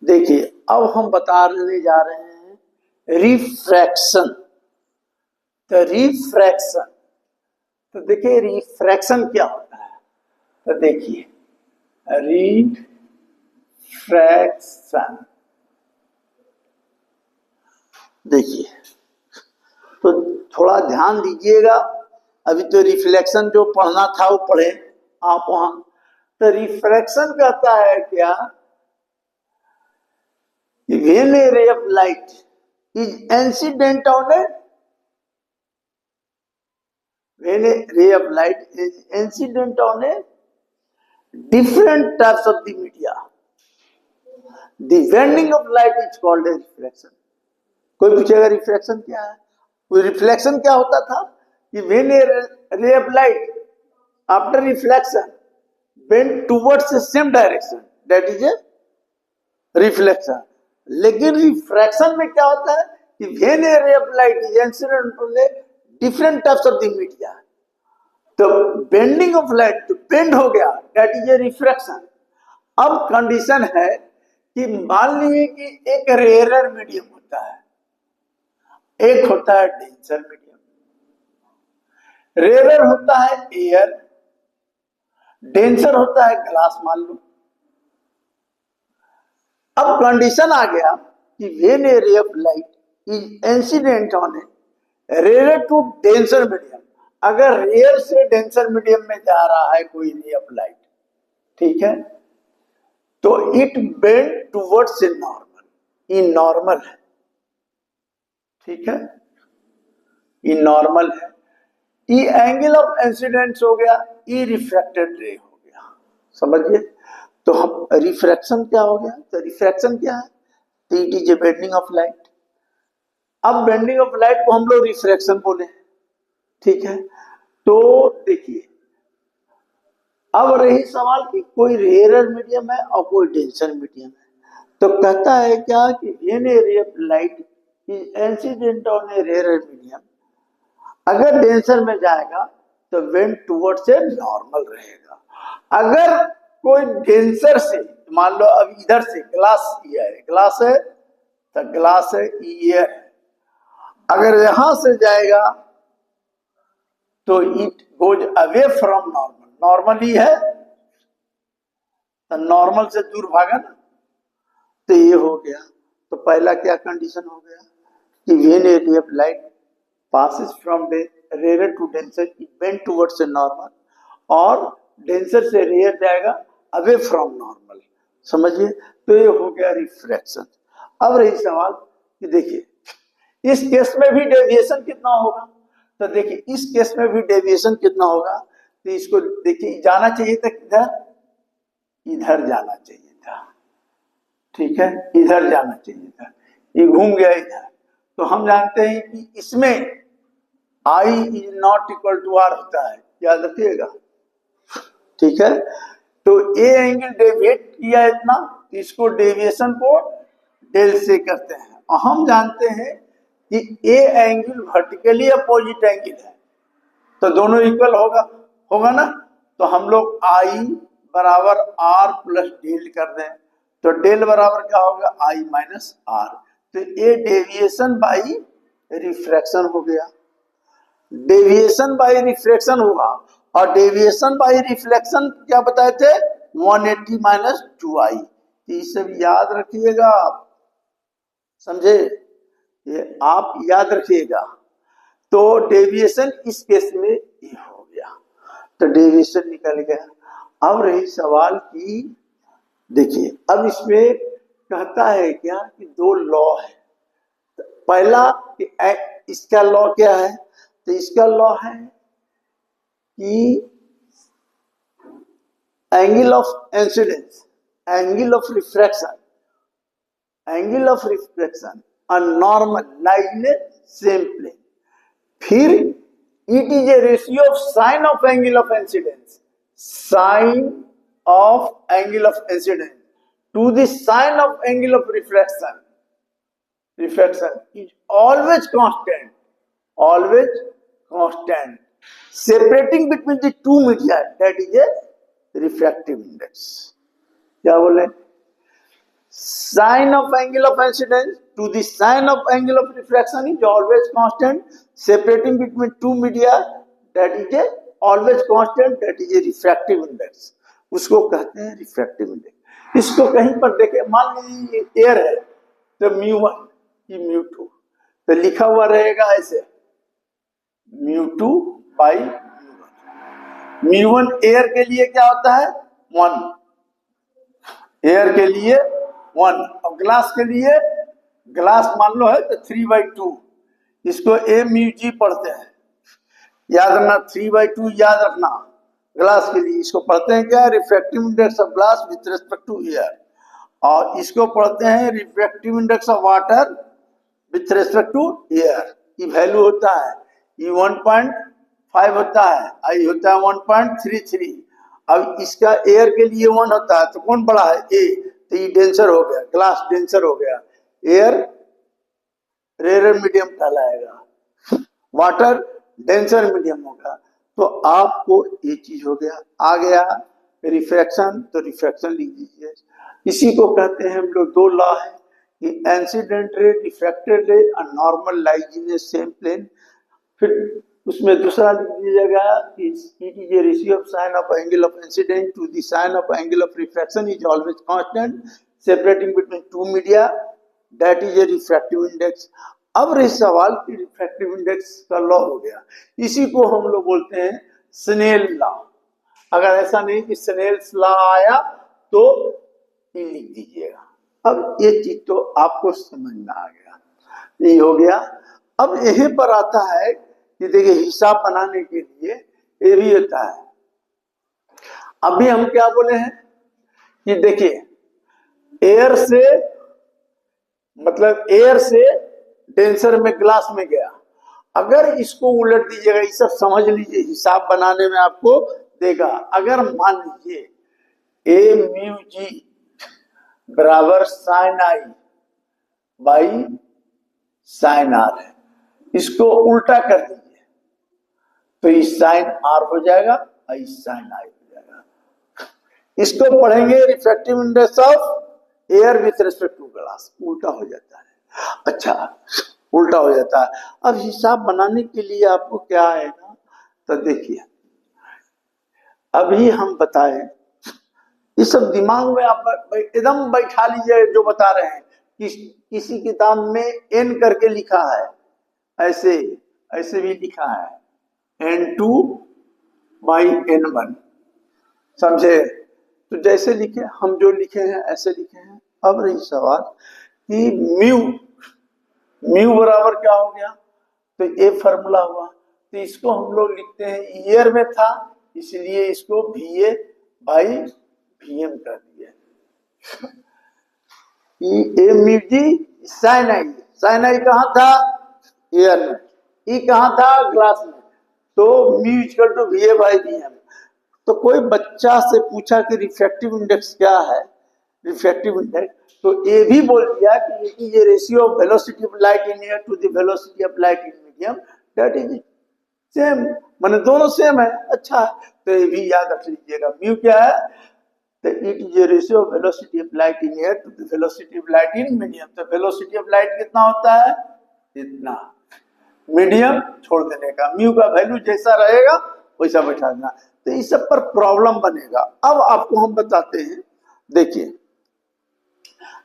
देखिए अब हम बताने जा रहे हैं रिफ्रैक्शन। तो रिफ्रैक्शन, तो देखिए रिफ्रैक्शन क्या होता है। तो देखिए रिफ्रैक्शन, देखिए तो थोड़ा ध्यान दीजिएगा। अभी तो रिफ्लेक्शन जो पढ़ना था वो पढ़े आप वहां। तो रिफ्रैक्शन कहता है क्या, when a ray of light is incident on a when a ray of light is incident on a different types of the media, the bending of light is called a reflection. कोई पूछेगा reflection क्या है, वो reflection क्या होता था कि when a ray of light after reflection bend towards the same direction, that is a reflection. लेकिन रिफ्रैक्शन में क्या होता है कि when a ray of light is incident on a different types of the media, तो bending of light तो bend हो गया, दैट इज ए रिफ्रैक्शन। अब कंडीशन है कि मान लीजिए कि एक रेयर मीडियम होता है, एक होता है डेंसर मीडियम। रेयर होता है एयर, डेंसर होता है ग्लास मान लो। अब कंडीशन आ गया कि when a ray of light is incident on a rarer to denser medium, अगर रेयर से डेंसर मीडियम में जा रहा है कोई रे ऑफ लाइट, ठीक है, तो it bend towards a normal, ये नॉर्मल है, ठीक है, ये नॉर्मल है। ये एंगल ऑफ इंसिडेंस हो गया, ये रिफ्रैक्टेड रे हो गया, समझिए। तो हम रिफ्रैक्शन क्या हो गया, तो रिफ्रैक्शन क्या है, तो it is A bending of light. अब बेंडिंग ऑफ लाइट को हम लोग रिफ्रैक्शन बोले, ठीक है। तो देखिए अब रही सवाल कि कोई रेयर मीडियम है और कोई डेंसर मीडियम है। तो कहता है क्या कि when a ray of light is incident on a rarer medium, अगर डेंसर में जाएगा तो बेंड टुवर्ड्स ए नॉर्मल रहेगा। अगर कोई डेंसर से, मान लो अब इधर से ग्लास ये है, ग्लास है तो ग्लास है ये है, अगर यहां से जाएगा तो it goes away from normal, normal ही है तो नॉर्मल से दूर भागा ना, तो ये हो गया। तो पहला क्या कंडीशन हो गया कि when a ray of light passes from the rarer to denser, it bend towards the normal, और डेंसर से रेयर जाएगा अवे फ्रॉम नॉर्मल, समझिए। तो ये हो गया रिफ्रैक्शन। अब रही सवाल कि देखिए इस केस में भी डेविएशन कितना होगा, तो देखिए इस केस में भी डेविएशन कितना होगा, तो इसको देखिए जाना चाहिए था किधर, इधर जाना चाहिए था, ठीक है, इधर जाना चाहिए था, ये घूम गया इधर। तो हम जानते हैं कि इसमें I is not equal to R होता है, याद रखिएगा, ठीक है। तो ए एंगल डेविएट किया इतना, इसको डेविएशन को डेल से करते हैं, और हम जानते हैं कि A angle vertically opposite angle है, तो दोनों इक्वल होगा ना। तो हम लोग आई बराबर आर प्लस डेल कर दें, तो डेल बराबर क्या होगा, आई माइनस आर। तो ए डेविएशन बाई रिफ्रैक्शन हो गया, डेविएशन बाय रिफ्रैक्शन हुआ, और डेविएशन बाय रिफ्लेक्शन क्या बताए थे, 180 माइनस 2i। ये सब याद रखिएगा आप, समझे, ये आप याद रखिएगा। तो डेविएशन इस केस में ये हो गया, तो डेविएशन निकल गया। अब रही सवाल की, देखिए अब इसमें कहता है क्या कि दो लॉ है। पहला इसका लॉ क्या है, तो इसका लॉ है कि angle of incidence, angle of refraction, angle of refraction और normal lies in same plane. फिर it is a ratio of sine of angle of incidence, sine of angle of incidence to the sine of angle of refraction. Refraction is always constant, always constant, separating between the two media, that is a refractive index। क्या बोले, Sine of angle of incidence to the sine of angle of refraction is always constant. Separating between two media, that is a always constant, that is a refractive index. उसको कहते हैं refractive index. इसको कहीं पर देखे, मान लीजिए air है तो μ1 की μ2, तो लिखा हुआ रहेगा ऐसे μ2 बाई μ1। एयर के लिए क्या होता है 1, एयर के लिए 1। अब ग्लास के लिए, ग्लास मान लो है तो 3/2, इसको ए म्यू जी पढ़ते हैं, याद रखना 3/2 याद रखना। ग्लास के लिए इसको पढ़ते हैं क्या, refractive index of glass with respect to air, और इसको पढ़ते हैं refractive index of water with respect to air. ये वैल्यू होता है, ये 1.5 होता है, आई होता है 1.33। अब इसका एयर के लिए 1 होता है, तो कौन बड़ा है ए, तो ये डेंसर हो गया, ग्लास डेंसर हो गया, एयर रेयर मीडियम कहलाएगा, वाटर डेंसर मीडियम होगा। तो आपको ये चीज हो गया, आ गया रिफ्रैक्शन, तो रिफ्रैक्शन लिख दीजिए। इसी को कहते हैं हम लोग, दो लॉ है कि इंसिडेंट रे, रिफ्रैक्टेड रे और normal lies in same plane. फिर उसमें दूसरा लिख दीजिएगा कि it is a ratio of sine of angle of incident to the sine of angle of refraction is always constant separating between two media, that is a refractive index. अब रही सवाल कि रिफ्रैक्टिव इंडेक्स का law हो गया, इसी को हम लोग बोलते हैं स्नेल लॉ। अगर ऐसा नहीं कि स्नेल्स लॉ आया तो ये लिख दीजिएगा। अब ये चीज तो आपको समझ में आ गया, ये हो गया। अब यहीं पर आता है कि देखिए हिसाब बनाने के लिए ये भी होता है। अभी हम क्या बोले हैं कि देखिए एयर से, मतलब एयर से डेंसर में ग्लास में गया, अगर इसको उलट दीजिएगा, ये सब समझ लीजिए, हिसाब बनाने में आपको देगा। अगर मान लीजिए ए म्यू जी बराबर sine i by sine r है, इसको उल्टा कर दीजिए तो ये साइन आर हो जाएगा और ये साइन आई हो जाएगा। इसको पढ़ेंगे refractive index of air with respect to glass, उल्टा हो जाता है। अच्छा, उल्टा हो जाता है। अब हिसाब बनाने के लिए आपको क्या आएगा, तो देखिए अभी हम बताएं, ये सब दिमाग में आप एकदम बैठा लीजिए जो बता रहे हैं। किसी किताब में n करके लिखा है, ऐसे ऐसे भी लिखा है n2 बाई n1, समझे? तो जैसे लिखे, हम जो लिखे हैं ऐसे लिखे हैं। अब रही सवाल कि म्यू बराबर क्या हो गया, तो ये फॉर्मूला हुआ, तो इसको हम लोग लिखते हैं, ईयर में था इसलिए इसको VA बाई VM कर दिया। ए म्यू जी साइन आई कहाँ था, एयर में, ई कहाँ था, ग्लास में, तो mu equal to VA by VM। तो कोई बच्चा से पूछा कि रिफ्रैक्टिव इंडेक्स क्या है, रिफ्रैक्टिव इंडेक्स, तो ये भी बोल दिया कि ये ratio of velocity of light in air to the velocity of light in medium, that is same, माने दोनों सेम है। अच्छा, तो ये भी याद रख लीजिएगा, म्यू क्या है, तो it is a ratio of velocity of light in air to the velocity of light in medium. तो वेलोसिटी ऑफ लाइट कितना होता है, इतना, मीडियम छोड़ देने का, म्यू का वैल्यू जैसा रहेगा वैसा बैठा देना। तो इस सब पर प्रॉब्लम बनेगा। अब आपको हम बताते हैं, देखिए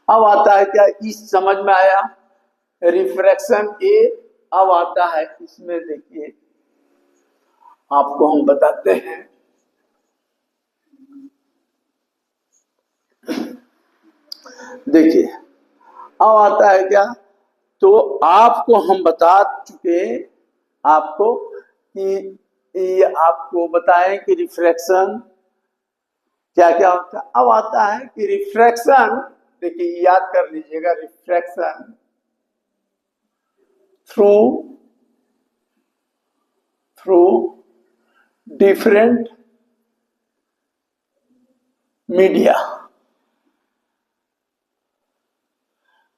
अब आता है क्या, इस समझ में आया रिफ्रैक्शन ए। अब आता है इसमें, देखिए आपको हम बताते हैं, देखिए अब आता है क्या, तो आपको हम बता चुके आपको कि ये आपको बताएं कि रिफ्रैक्शन क्या क्या होता है। अब आता है कि रिफ्रैक्शन, देखिए याद कर लीजिएगा, रिफ्रैक्शन थ्रू डिफरेंट मीडिया।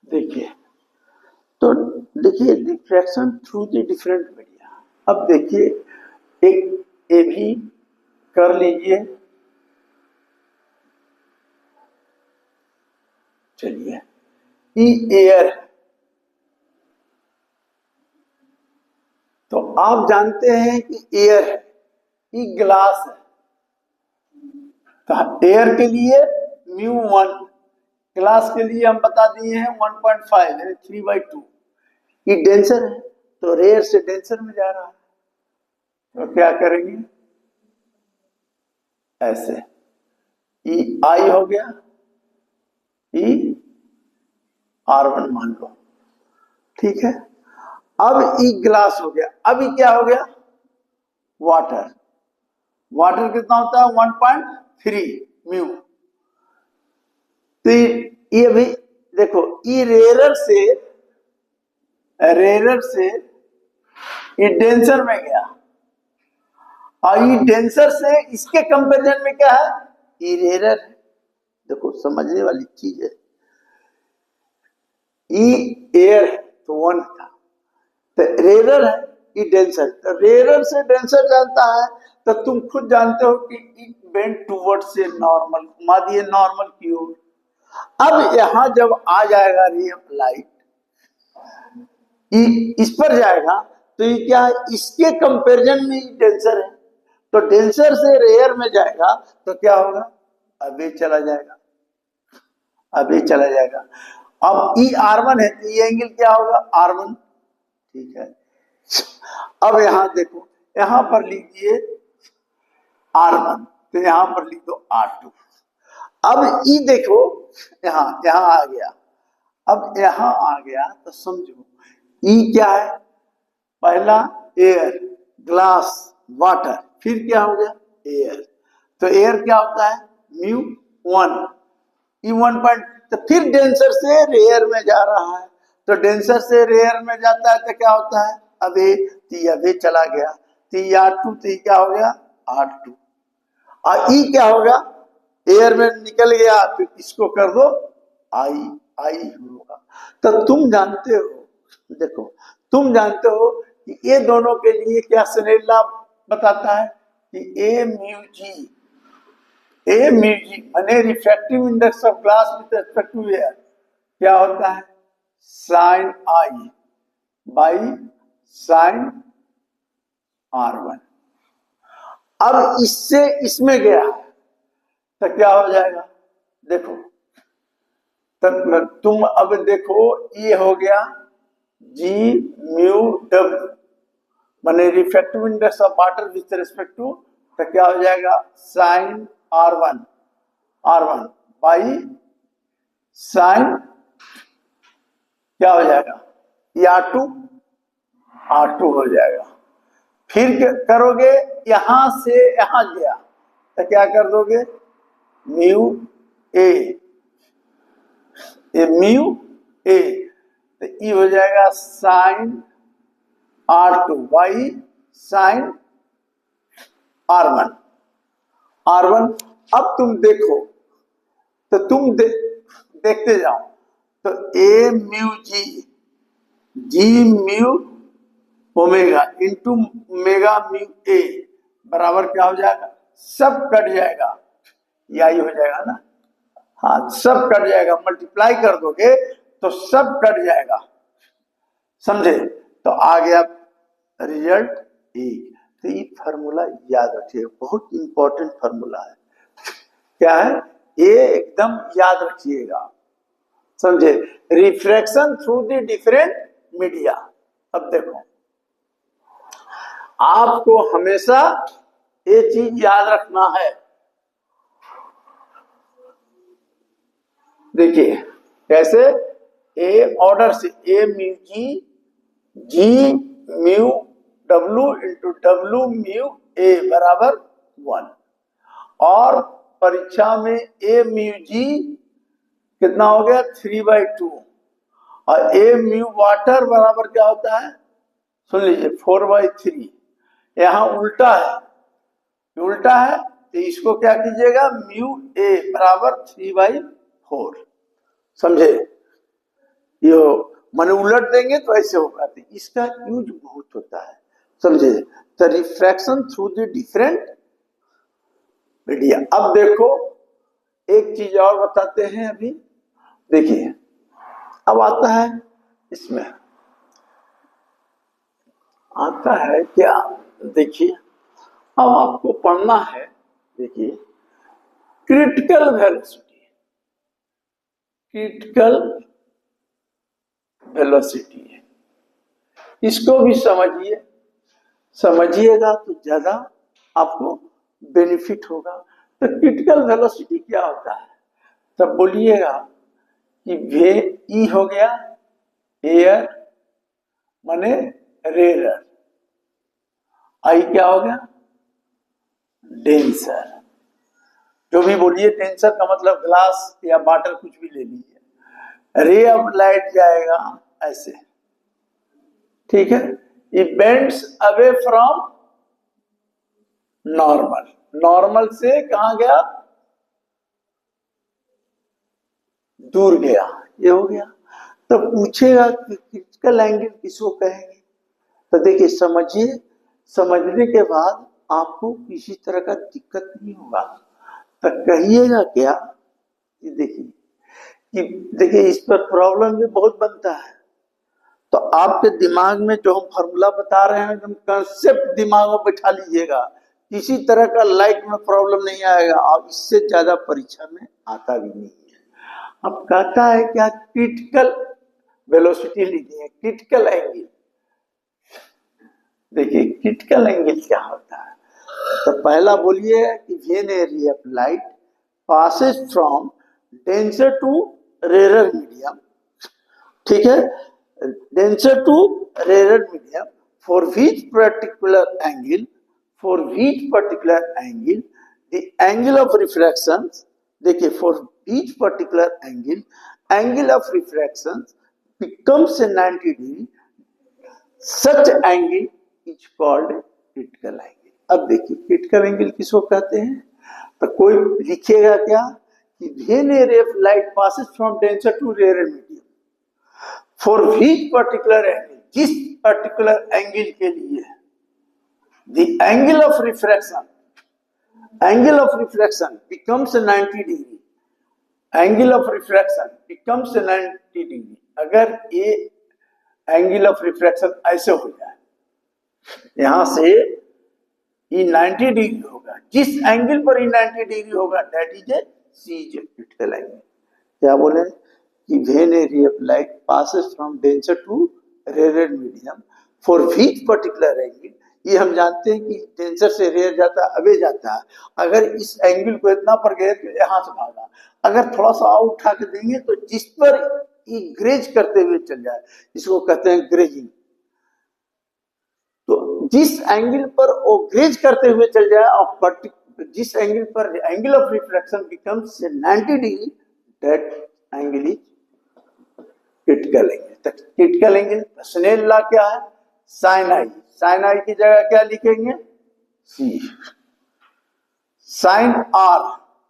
देखिए, तो देखिए refraction through the different media. अब देखिए एक ये भी कर लीजिए, चलिए ई एयर है। तो आप जानते हैं कि एयर है, ई ग्लास है। तो एयर के लिए μ1, ग्लास के लिए हम बता दिए हैं 1.5 यानी 3/2। ये डेंसर है तो रेयर से डेंसर में जा रहा है, तो क्या करेंगे, ऐसे ई आई हो गया, ई R1 मान लो, ठीक है। अब ई ग्लास हो गया, अब ई क्या हो गया, वाटर। वाटर कितना होता है 1.3 म्यू। तो ये भी देखो, ई रेयर से ये डेंसर में गया, और ये डेंसर से इसके कंपेरिजन में क्या है, ई रेयर है। देखो समझने वाली चीज है, ई एयर है तो 1 था, तो रेयर है ई डेंसर, तो रेयर से डेंसर जानता है, तो तुम खुद जानते हो कि इट बेंड टूवर्ड से नॉर्मल, घुमा दिए नॉर्मल की ओर। अब यहां जब आ जाएगा रे ऑफ लाइट, इस पर जाएगा, तो ये क्या है, इसके कंपैरिजन में डेंसर है, तो डेंसर से रेयर में जाएगा तो क्या होगा, अभी चला जाएगा, अभी चला जाएगा। अब ई R1 है तो ये एंगल क्या होगा, R1, ठीक है। अब यहां देखो, यहां पर लीजिए R1, तो यहां पर लिख दो R2। अब ई देखो, यहां आ गया, अब यहां आ गया तो समझो ई क्या है, पहला एयर, ग्लास, वाटर, फिर क्या हो गया एयर। तो एयर क्या होता है μ1, ई 1 पॉइंट, तो फिर डेंसर से रेयर में जा रहा है, तो डेंसर से रेयर में जाता है तो क्या होता है, अभी चला गया, R2, तो क्या हो गया R2, और ई क्या होगा, एयर में निकल गया तो इसको कर दो आई होगा। तो तुम जानते हो, देखो तुम जानते हो कि ये दोनों के लिए क्या स्नेल लॉ बताता है कि ए म्यू जी माने refractive index of glass with respect to air क्या होता है, sign i by sign R1। अब इससे इसमें गया तो क्या हो जाएगा, देखो तब तुम अब देखो, ये हो गया जी म्यू डब्ल्यू माने refractive index of water with respect to, तो क्या हो जाएगा साइन R1 बाई साइन क्या हो जाएगा, ये R2 हो जाएगा। फिर करोगे, यहां से यहां गया तो क्या कर दोगे म्यू ए, तो ई हो जाएगा sign R2 by sine R1। अब तुम देखो, तो तुम देखते जाओ, तो A mu G mu omega into mega mu A बराबर क्या हो जाएगा, सब कट जाएगा, यही हो जाएगा ना, हाँ सब कट जाएगा, मल्टीप्लाई कर दोगे तो सब कट जाएगा, समझे। तो आ गया रिजल्ट ए। तो ये फार्मूला याद रखिए, बहुत इंपॉर्टेंट फार्मूला है, क्या है ये एकदम याद रखिएगा, समझे। Refraction through the different media. अब देखो आपको हमेशा ये चीज याद रखना है, देखिए कैसे, ए ऑर्डर से A mu G mu W into W mu A बराबर 1, और परीक्षा में ए म्यू जी कितना हो गया 3/2, और ए म्यू वाटर बराबर क्या होता है, सुन लीजिए 4/3। यहां उल्टा है तो इसको क्या कीजिएगा म्यू ए बराबर 3/4, समझे। यो मन उलट देंगे तो ऐसे होगा, तो इसका यूज बहुत होता है, समझे। तो refraction through the different media. अब देखो एक चीज और बताते हैं, अभी देखिए अब आता है इसमें, आता है क्या, देखिए अब आपको पढ़ना है, देखिए क्रिटिकल वेलोसिटी, क्रिटिकल वेलोसिटी है, इसको भी समझिए, समझिएगा तो ज्यादा आपको बेनिफिट होगा। तो क्रिटिकल वेलोसिटी क्या होता है, तब बोलिएगा कि वे ई हो गया एयर माने रेयर, आई क्या हो गया डेंसर, जो भी बोलिए, डेंसर का मतलब ग्लास या वाटर कुछ भी ले लीजिए, रे ऑफ लाइट जाएगा ऐसे, ठीक है, it bends away from normal, normal से कहां गया, दूर गया, ये हो गया। तो पूछेगा कि क्रिटिकल एंगल किसको कहेंगे, तो देखिए समझिए, समझने के बाद आपको किसी तरह का दिक्कत नहीं होगा। तो कहिएगा क्या कि देखिए इस पर प्रॉब्लम भी बहुत बनता है, तो आपके दिमाग में जो हम फॉर्मूला बता रहे हैं एकदम कंसेप्ट दिमाग में बैठा लीजिएगा, किसी तरह का लाइट में प्रॉब्लम नहीं आएगा, और इससे ज्यादा परीक्षा में आता भी नहीं है। अब कहता है क्या, क्रिटिकल वेलोसिटी लीजिए, क्रिटिकल एंगल, देखिए क्रिटिकल एंगल क्या होता है, तो पहला बोलिए कि when a ray of light passes from denser to rare medium, ठीक है, denser to rare medium, for which particular angle, for which particular angle the angle of refraction, देखिए for which particular angle, angle of refraction becomes a 90 degree, such angle is called critical angle। अब देखिए critical angle किसको कहते हैं, तो कोई लिखेगा क्या कि when a ray of light passes from denser to rare medium, for which particular angle, जिस पर्टिकुलर एंगल के लिए the angle of refraction, angle of refraction becomes 90 degree, angle of refraction becomes 90 degree, अगर ये angle of refraction ऐसे हो जाए, यहां से ये 90 डिग्री होगा, जिस एंगल पर ये 90 डिग्री होगा दैट इज ए सीज क्रिटिकल एंगल। क्या बोले कि when a ray of light passes from denser to rare medium, for which particular angle, ये हम जानते हैं कि डेंसर से रेयर जाता है, अवे जाता है, अगर इस एंगल को इतना पर गए तो यहां से भागा, अगर थोड़ा सा और उठा के देंगे तो जिस पर ये ग्रेज करते हुए चल जाए, इसको कहते हैं ग्रेजिंग। तो जिस एंगल पर वो ग्रेज करते हुए चल जाए और जिस एंगल पर angle of refraction becomes 90 degree, that angle is critical angle. Critical angle Snell law क्या है, साइन आई, साइन आई की जगह क्या लिखेंगे सी, साइन आर,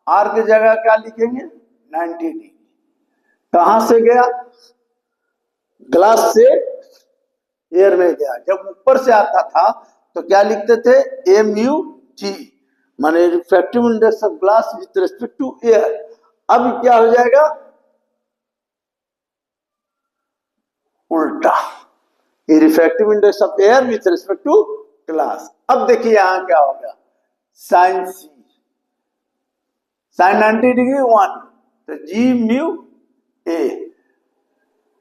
आर की जगह क्या लिखेंगे 90 डिग्री, कहां से गया, ग्लास से एयर में गया, जब ऊपर से आता था तो क्या लिखते थे एम यू जी, माने refractive index of glass with respect to air. अब क्या हो जाएगा उल्टा, ये refractive index of air with respect to glass. अब देखिए यहां क्या होगा, साइन सी, साइन 90 डिग्री 1, तो जी म्यू ए,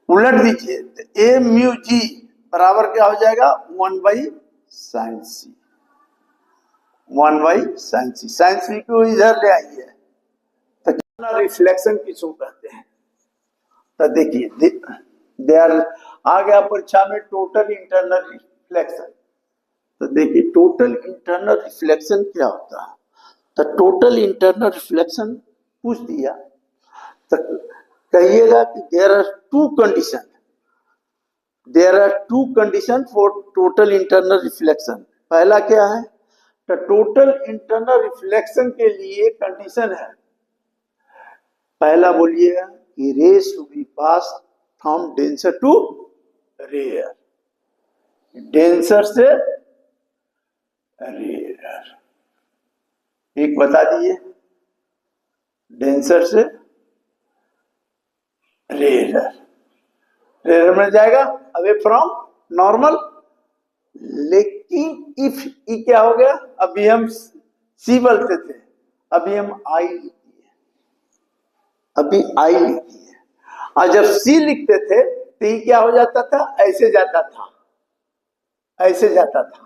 उलट दीजिए तो ए म्यू जी बराबर क्या हो जाएगा 1 by sine C, 1 by sine C, sine C को इधर ले आइए, तो रिफ्लेक्शन किसको कहते हैं, तो देखिए दे आर, आ गया परीक्षा में टोटल इंटरनल रिफ्लेक्शन, तो देखिए टोटल इंटरनल रिफ्लेक्शन क्या होता है, तो टोटल इंटरनल रिफ्लेक्शन पूछ दिया, तो कहिएगा कि there are two condition, there are two condition for total internal reflection. पहला क्या है, तो टोटल इंटरनल रिफ्लेक्शन के लिए कंडीशन है, पहला बोलिएगा कि ray should be pass from denser to rarer, denser से रेयर, एक बता दिए डेंसर से रेयर, रेयर में जाएगा, अवे फ्रॉम नॉर्मल। लेकिन इफ ई क्या हो गया, अभी हम सी बोलते थे, अभी हम आई लिखी है, अभी आई लिखी है। और जब सी लिखते थे तो ये क्या हो जाता था, ऐसे जाता था, ऐसे जाता था,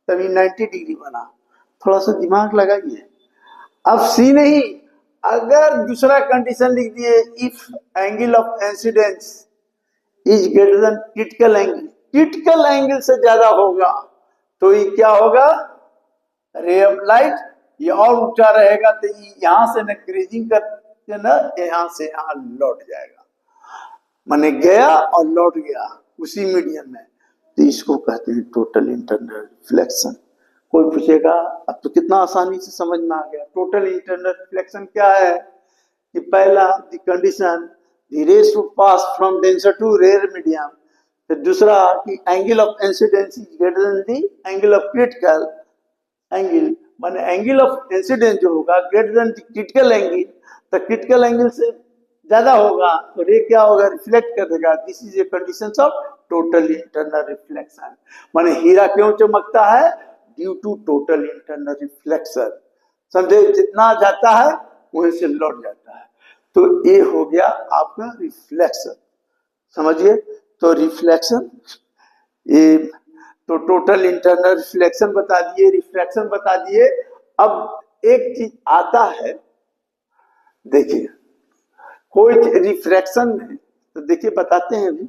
तभी 90 डिग्री बना। थोड़ा सा दिमाग लगाइए। अब सी नहीं, अगर दूसरा कंडीशन लिख दिए, if angle of incidence is greater than critical angle, critical angle से ज्यादा होगा तो ये क्या होगा, रे ऑफ लाइट ये और ऊंचा रहेगा, तो यहां से न क्रीजिंग करके न यहां से यहां लौट जाएगा, माने गया और लौट गया उसी मीडियम में। तो इसको कहते हैं टोटल इंटरनल रिफ्लेक्शन। कोई पूछेगा, अब तो कितना आसानी से समझ में आ गया। टोटल इंटरनल रिफ्लेक्शन क्या है कि पहला the condition the rays to pass from denser to rare medium, फिर दूसरा कि angle of incidence is greater than the angle of critical angle, माने एंगल ऑफ इंसिडेंस जो होगा greater than the critical angle, तो क्रिटिकल एंगल से ज्यादा होगा तो रे क्या होगा, रिफ्लेक्ट कर देगा। This is a condition of total internal reflection. माने हीरा क्यों चमकता है, due to total internal reflection. समझे, जितना जाता है वहीं से लौट जाता है। तो ये हो गया आपका रिफ्लेक्शन, समझिए। तो रिफ्लेक्शन ये तो टोटल इंटरनल रिफ्लेक्शन बता दिए, रिफ्लेक्शन बता दिए। अब एक चीज आता है, देखिए कोई रिफ्रैक्शन में, तो देखिए बताते हैं अभी